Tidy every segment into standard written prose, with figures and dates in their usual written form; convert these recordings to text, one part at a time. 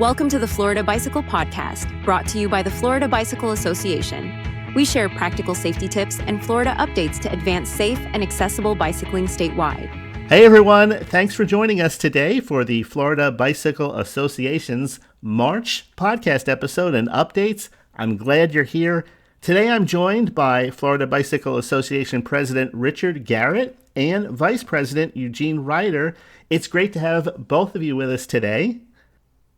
Welcome to the Florida Bicycle Podcast, brought to you by the Florida Bicycle Association. We share practical safety tips and Florida updates to advance safe and accessible bicycling statewide. Hey everyone, thanks for joining us today for the Florida Bicycle Association's March podcast episode and updates. I'm glad you're here. Today I'm joined by Florida Bicycle Association President Richard Garrett and Vice President Eugene Rider. It's great to have both of you with us today.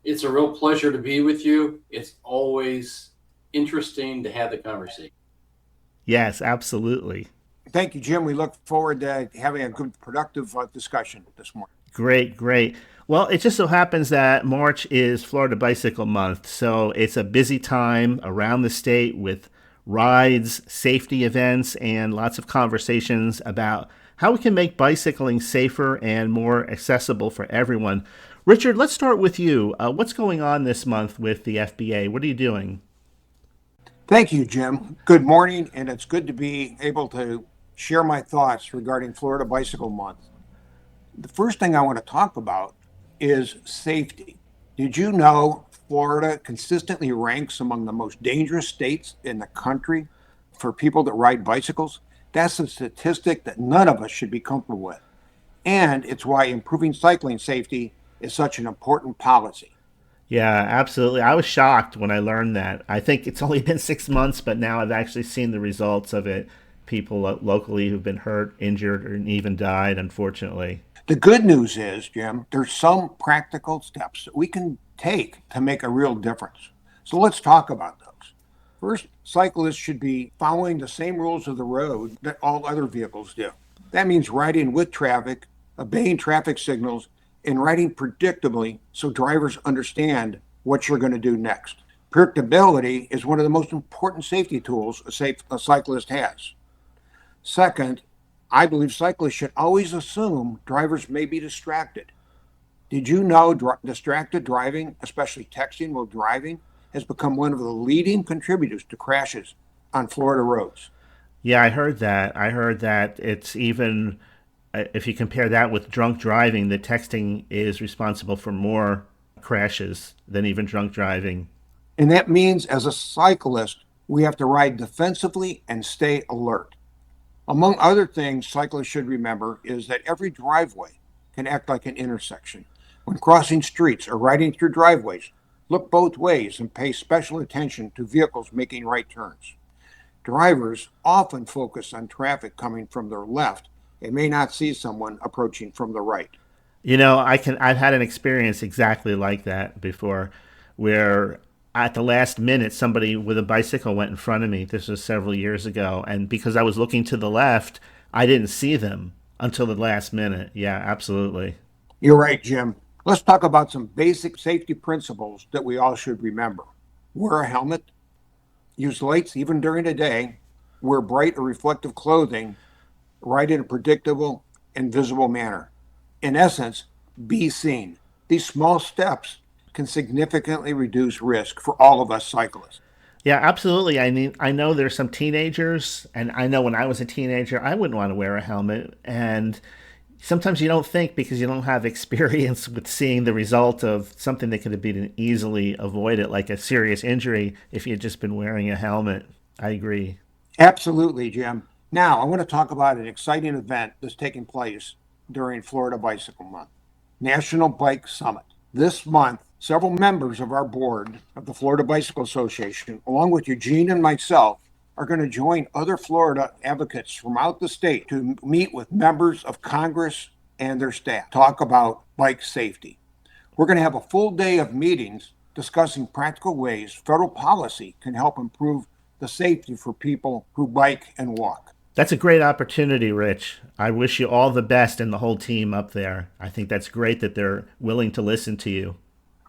It's a real pleasure to be with you. It's always interesting to have the conversation. Yes, absolutely. Thank you, Jim. We look forward to having a good, productive discussion this morning. Great. Well, it just so happens that March is Florida Bicycle Month, so it's a busy time around the state with rides, safety events, and lots of conversations about how we can make bicycling safer and more accessible for everyone. Richard, let's start with you. What's going on this month with the FBA? What are you doing? Thank you, Jim. Good morning, and it's good to be able to share my thoughts regarding Florida Bicycle Month. The first thing I want to talk about is safety. Did you know Florida consistently ranks among the most dangerous states in the country for people that ride bicycles? That's a statistic that none of us should be comfortable with. And it's why improving cycling safety is such an important policy. Yeah, absolutely. I was shocked when I learned that. I think it's only been 6 months, but now I've actually seen the results of it. People locally who've been hurt, injured, or even died, unfortunately. The good news is, Jim, there's some practical steps that we can take to make a real difference. So let's talk about those. First, cyclists should be following the same rules of the road that all other vehicles do. That means riding with traffic, obeying traffic signals, and riding predictably so drivers understand what you're going to do next. Predictability is one of the most important safety tools a cyclist has. Second, I believe cyclists should always assume drivers may be distracted. Did you know distracted driving, especially texting while driving, has become one of the leading contributors to crashes on Florida roads? Yeah, I heard that it's even, if you compare that with drunk driving, the texting is responsible for more crashes than even drunk driving. And that means as a cyclist, we have to ride defensively and stay alert. Among other things cyclists should remember is that every driveway can act like an intersection. When crossing streets or riding through driveways, look both ways and pay special attention to vehicles making right turns. Drivers often focus on traffic coming from their left and may not see someone approaching from the right. You know, I've had an experience exactly like that before, where at the last minute, somebody with a bicycle went in front of me. This was several years ago. And because I was looking to the left, I didn't see them until the last minute. Yeah, absolutely. You're right, Jim. Let's talk about some basic safety principles that we all should remember. Wear a helmet, use lights even during the day, wear bright or reflective clothing, ride in a predictable and visible manner. In essence, be seen. These small steps can significantly reduce risk for all of us cyclists. Yeah, absolutely. I mean, I know there's some teenagers, and I know when I was a teenager, I wouldn't want to wear a helmet. And sometimes you don't think because you don't have experience with seeing the result of something that could have been easily avoided, like a serious injury, if you had just been wearing a helmet. I agree. Absolutely, Jim. Now, I want to talk about an exciting event that's taking place during Florida Bicycle Month, National Bike Summit. This month, several members of our board of the Florida Bicycle Association, along with Eugene and myself, are going to join other Florida advocates throughout the state to meet with members of Congress and their staff, talk about bike safety. We're going to have a full day of meetings discussing practical ways federal policy can help improve the safety for people who bike and walk. That's a great opportunity, Rich. I wish you all the best and the whole team up there. I think that's great that they're willing to listen to you.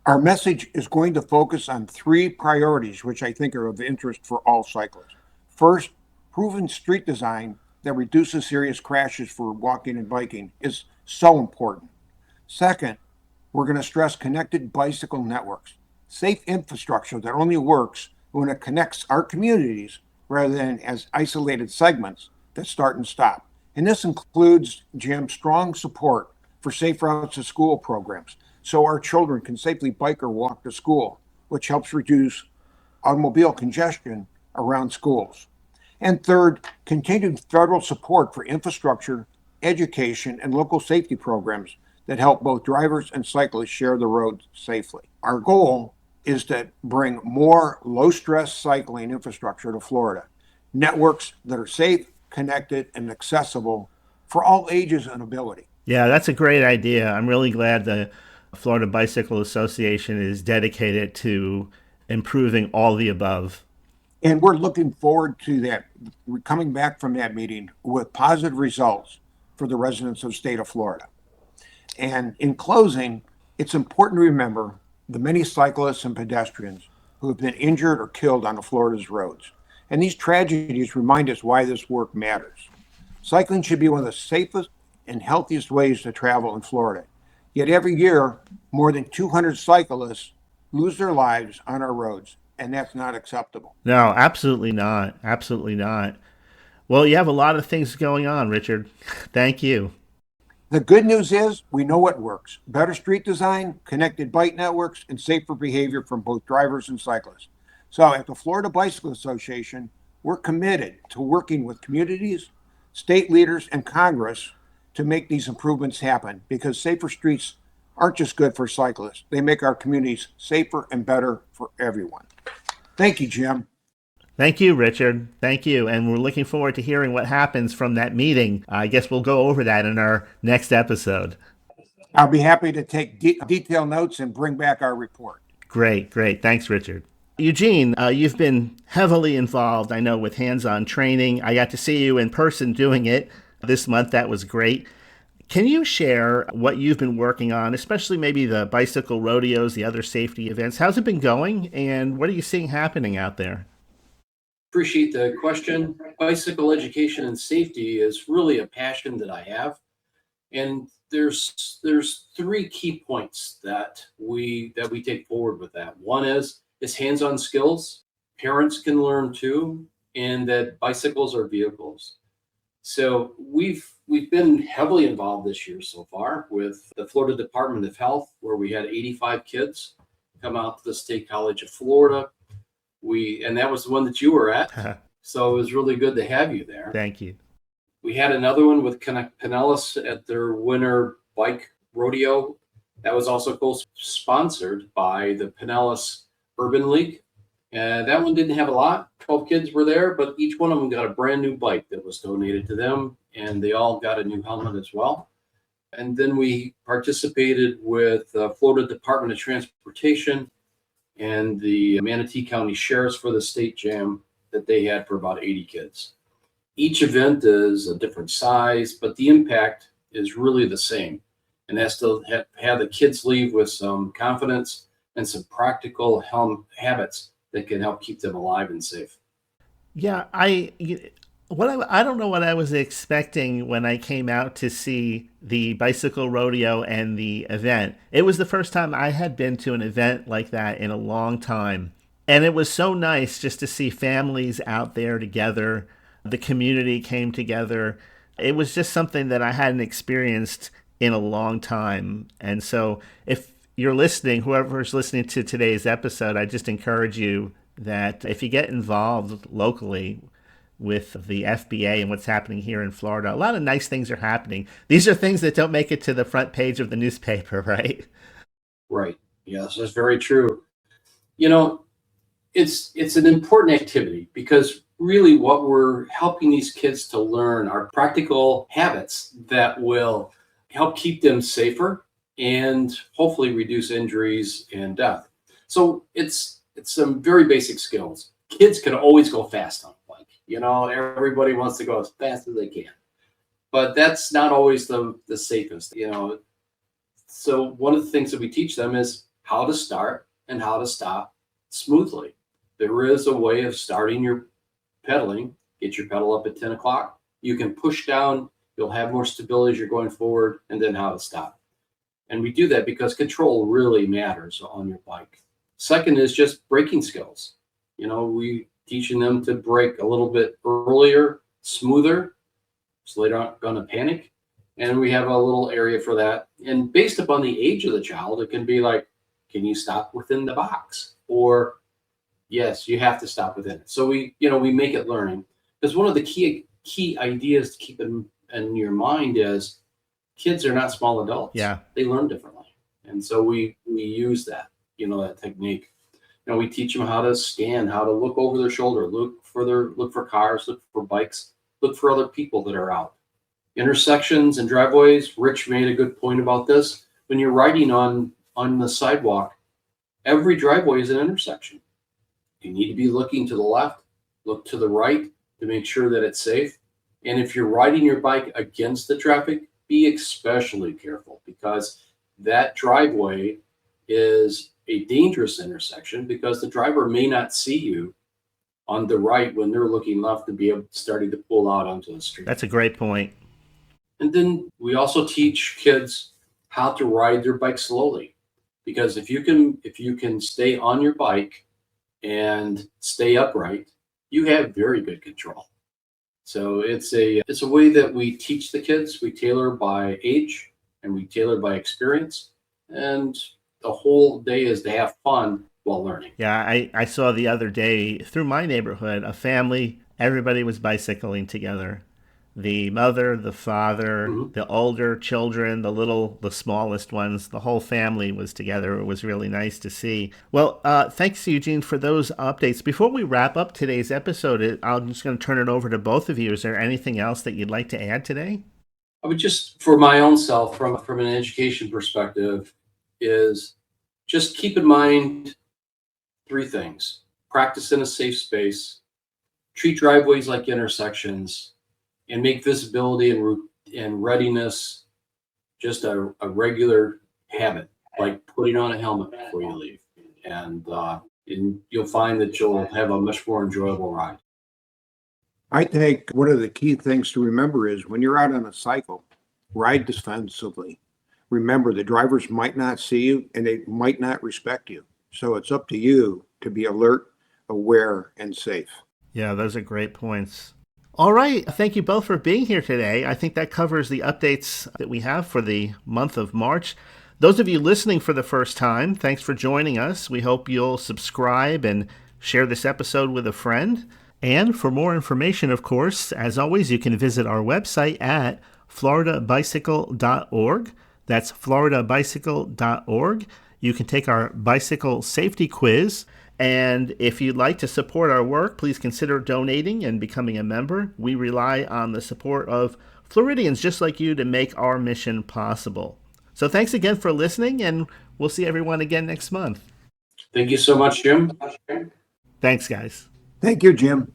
Our message is going to focus on 3 priorities, which I think are of interest for all cyclists. First, proven street design that reduces serious crashes for walking and biking is so important. Second, we're going to stress connected bicycle networks, safe infrastructure that only works when it connects our communities rather than as isolated segments that start and stop. And this includes, Jim, strong support for safe routes to school programs so our children can safely bike or walk to school, which helps reduce automobile congestion around schools. And third, continued federal support for infrastructure, education, and local safety programs that help both drivers and cyclists share the road safely. Our goal is to bring more low-stress cycling infrastructure to Florida, networks that are safe, connected, and accessible for all ages and ability. Yeah, that's a great idea. I'm really glad the Florida Bicycle Association is dedicated to improving all the above. And we're looking forward to that, coming back from that meeting with positive results for the residents of the state of Florida. And in closing, it's important to remember the many cyclists and pedestrians who have been injured or killed on Florida's roads. And these tragedies remind us why this work matters. Cycling should be one of the safest and healthiest ways to travel in Florida. Yet every year, more than 200 cyclists lose their lives on our roads, and that's not acceptable. No, absolutely not. Absolutely not. Well, you have a lot of things going on, Richard. Thank you. The good news is we know what works. Better street design, connected bike networks, and safer behavior from both drivers and cyclists. So at the Florida Bicycle Association, we're committed to working with communities, state leaders, and Congress to make these improvements happen, because safer streets aren't just good for cyclists. They make our communities safer and better for everyone. Thank you, Jim. Thank you, Richard. Thank you. And we're looking forward to hearing what happens from that meeting. I guess we'll go over that in our next episode. I'll be happy to take detailed notes and bring back our report. Great, great. Thanks, Richard. Eugene, you've been heavily involved, I know, with hands-on training. I got to see you in person doing it this month. That was great. Can you share what you've been working on, especially maybe the bicycle rodeos, the other safety events? How's it been going, and what are you seeing happening out there? Appreciate the question. Bicycle education and safety is really a passion that I have. And there's three key points that we take forward with that. One is hands-on skills. Parents can learn too, and that bicycles are vehicles. So we've been heavily involved this year so far with the Florida Department of Health, where we had 85 kids come out to the State College of Florida. And that was the one that you were at. So it was really good to have you there. Thank you. We had another one with Connect Pinellas at their winter bike rodeo. That was also co-sponsored by the Pinellas Urban League. That one didn't have a lot. 12 kids were there, but each one of them got a brand new bike that was donated to them, and they all got a new helmet as well. And then we participated with the Florida Department of Transportation and the Manatee County Sheriffs for the state jam that they had for about 80 kids. Each event is a different size, but the impact is really the same. And that's to have the kids leave with some confidence and some practical habits that can help keep them alive and safe. Yeah, I don't know what I was expecting when I came out to see the bicycle rodeo and the event. It was the first time I had been to an event like that in a long time. And it was so nice just to see families out there together. The community came together. It was just something that I hadn't experienced in a long time. And so if you're listening, whoever's listening to today's episode, I just encourage you that if you get involved locally with the FBA and what's happening here in Florida, a lot of nice things are happening. These are things that don't make it to the front page of the newspaper, right? Right. Yes, that's very true. You know, it's an important activity because really what we're helping these kids to learn are practical habits that will help keep them safer and hopefully reduce injuries and death. So it's some very basic skills. Kids can always go fast on a bike. You know, everybody wants to go as fast as they can, but that's not always the safest, you know. So one of the things that we teach them is how to start and how to stop smoothly. There is a way of starting your pedaling. Get your pedal up at 10 o'clock. You can push down. You'll have more stability as you're going forward, and then how to stop. And we do that because control really matters on your bike. Second is just braking skills. You know, we teaching them to brake a little bit earlier, smoother, so they aren't going to panic. And we have a little area for that. And based upon the age of the child, it can be like, can you stop within the box? Or yes, you have to stop within it. So we make it learning. Because one of the key ideas to keep in your mind is kids are not small adults. Yeah. They learn differently. And so we use that, that technique. We teach them how to scan, how to look over their shoulder, look for cars, look for bikes, look for other people that are out. Intersections and driveways. Rich made a good point about this. When you're riding on the sidewalk, every driveway is an intersection. You need to be looking to the left, look to the right to make sure that it's safe. And if you're riding your bike against the traffic, be especially careful, because that driveway is a dangerous intersection because the driver may not see you on the right when they're looking left to be starting to pull out onto the street. That's a great point. And then we also teach kids how to ride their bike slowly, because if you can stay on your bike and stay upright, you have very good control. So it's a way that we teach the kids. We tailor by age and we tailor by experience, and the whole day is to have fun while learning. Yeah, I saw the other day through my neighborhood, a family, everybody was bicycling together. The mother, the father, the older children, the smallest ones, the whole family was together. It was really nice to see. Well, thanks, Eugene, for those updates. Before we wrap up today's episode, I'm just going to turn it over to both of you. Is there anything else that you'd like to add today? I would just, for my own self, from an education perspective, is just keep in mind 3 things. Practice in a safe space, treat driveways like intersections, and make visibility and readiness just a regular habit, like putting on a helmet before you leave. And you'll find that you'll have a much more enjoyable ride. I think one of the key things to remember is when you're out on a cycle, ride defensively. Remember, the drivers might not see you and they might not respect you. So it's up to you to be alert, aware, and safe. Yeah, those are great points. All right. Thank you both for being here today. I think that covers the updates that we have for the month of March. Those of you listening for the first time, thanks for joining us. We hope you'll subscribe and share this episode with a friend. And for more information, of course, as always, you can visit our website at floridabicycle.org. That's floridabicycle.org. You can take our bicycle safety quiz. And if you'd like to support our work, please consider donating and becoming a member. We rely on the support of Floridians just like you to make our mission possible. So thanks again for listening, and we'll see everyone again next month. Thank you so much, Jim. Thanks, guys. Thank you, Jim.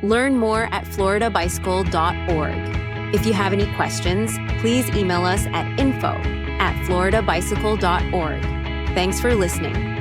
Learn more at floridabicycle.org. If you have any questions, please email us at info@floridabicycle.org. Thanks for listening.